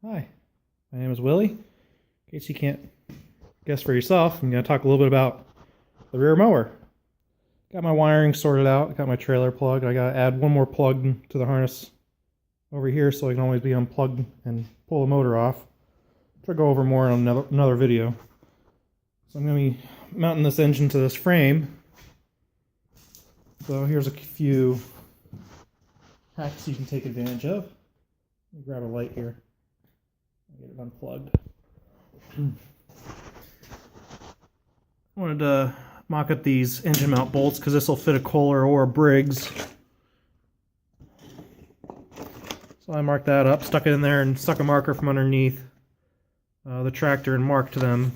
Hi, my name is Willie. In case you can't guess for yourself, I'm going to talk a little bit about the rear mower. Got my wiring sorted out, got my trailer plugged. I got to add one more plug to the harness over here so I can always be unplugged and pull the motor off, which I'll go over more in another video. So I'm going to be mounting this engine to this frame. So here's a few hacks you can take advantage of. Let me grab a light here. Get it unplugged. I wanted to mock up these engine mount bolts because this will fit a Kohler or a Briggs. So I marked that up, stuck it in there, and stuck a marker from underneath the tractor and marked them.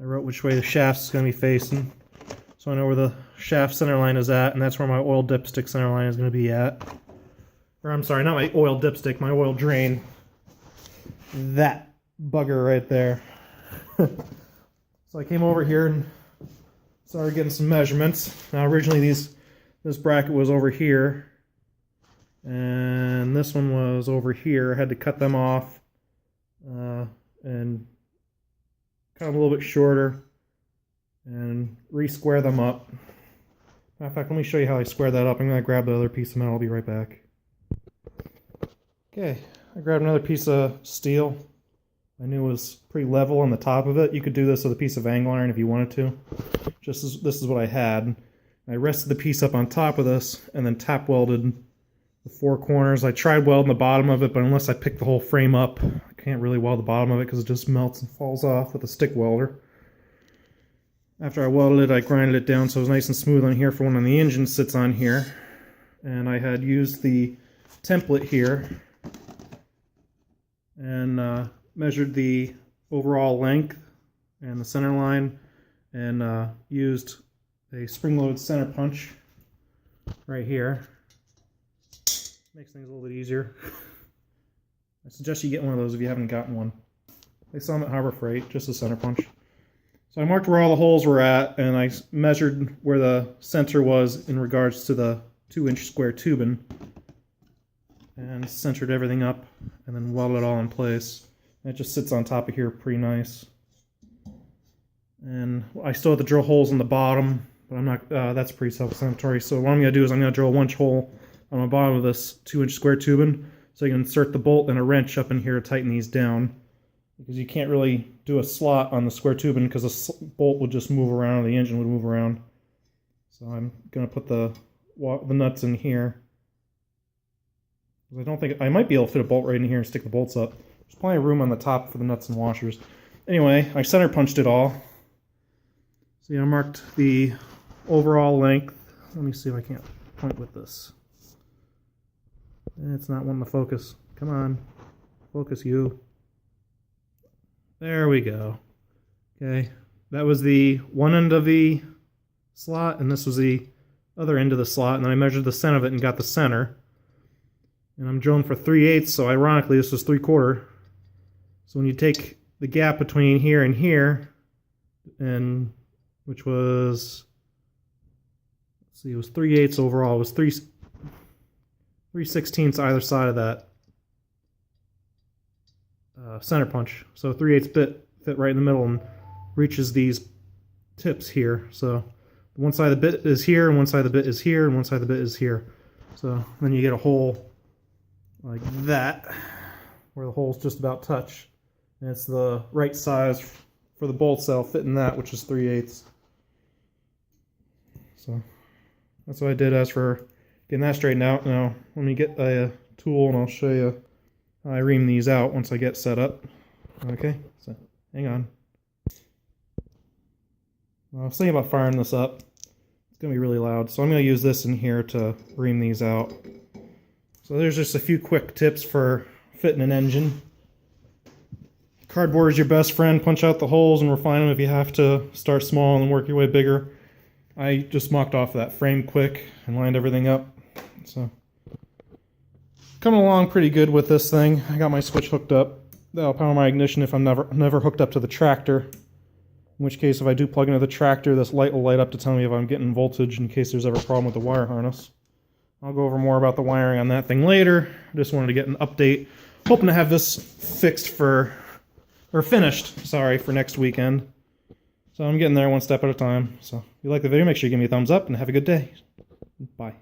I wrote which way the shaft is going to be facing, so I know where the shaft center line is at, and that's where my oil dipstick center line is going to be at. Or I'm sorry, not my oil dipstick, my oil drain. That bugger right there. So I came over here and started getting some measurements. Now originally this bracket was over here, and this one was over here. I had to cut them off and cut them a little bit shorter and re-square them up. Matter of fact, let me show you how I square that up. I'm going to grab the other piece of metal. I'll be right back. Okay, I grabbed another piece of steel. I knew it was pretty level on the top of it. You could do this with a piece of angle iron if you wanted to. This is what I had. I rested the piece up on top of this and then tap welded the four corners. I tried welding the bottom of it, but unless I pick the whole frame up, I can't really weld the bottom of it because it just melts and falls off with a stick welder. After I welded it, I grinded it down so it was nice and smooth on here for when the engine sits on here. And I had used the template here and measured the overall length and the center line, and used a spring-loaded center punch right here. Makes things a little bit easier. I suggest you get one of those if you haven't gotten one. They sell them at Harbor Freight, just a center punch. So I marked where all the holes were at, and I measured where the center was in regards to the 2-inch square tubing, and centered everything up, and then welded it all in place. And it just sits on top of here pretty nice. And I still have to drill holes in the bottom, but I'm not. That's pretty self-explanatory. So what I'm going to do is I'm going to drill a 1-inch hole on the bottom of this 2-inch square tubing, so you can insert the bolt and a wrench up in here to tighten these down. Because you can't really do a slot on the square tubing because the bolt would just move around, the engine would move around. So I'm going to put the nuts in here. I don't think I might be able to fit a bolt right in here and stick the bolts up. There's plenty of room on the top for the nuts and washers. Anyway, I center punched it all. So yeah, I marked the overall length. Let me see if I can't point with this. It's not wanting to focus. Come on, focus you. There we go. Okay, that was the one end of the slot, and this was the other end of the slot, and then I measured the center of it and got the center. And I'm drilling for 3/8, so ironically this was 3/4. So when you take the gap between here and here, and which was, let's see, it was 3/8 overall. It was 3/16 either side of that center punch. So 3/8 bit fit right in the middle and reaches these tips here. So one side of the bit is here, and one side of the bit is here, and one side of the bit is here. So then you get a hole like that, where the holes just about touch. And it's the right size for the bolt cell fit in that, which is 3/8. So that's what I did as for getting that straightened out. Now let me get a tool and I'll show you how I ream these out once I get set up. Okay, so hang on. I was thinking about firing this up. It's going to be really loud, so I'm going to use this in here to ream these out. So there's just a few quick tips for fitting an engine. Cardboard is your best friend. Punch out the holes and refine them if you have to. Start small and work your way bigger. I just mocked off that frame quick and lined everything up. So coming along pretty good with this thing. I got my switch hooked up. That'll power my ignition if I'm never hooked up to the tractor. In which case, if I do plug into the tractor, this light will light up to tell me if I'm getting voltage in case there's ever a problem with the wire harness. I'll go over more about the wiring on that thing later. I just wanted to get an update hoping to have this fixed finished, sorry, for next weekend. So I'm getting there one step at a time. So if you like the video, make sure you give me a thumbs up and have a good day. Bye.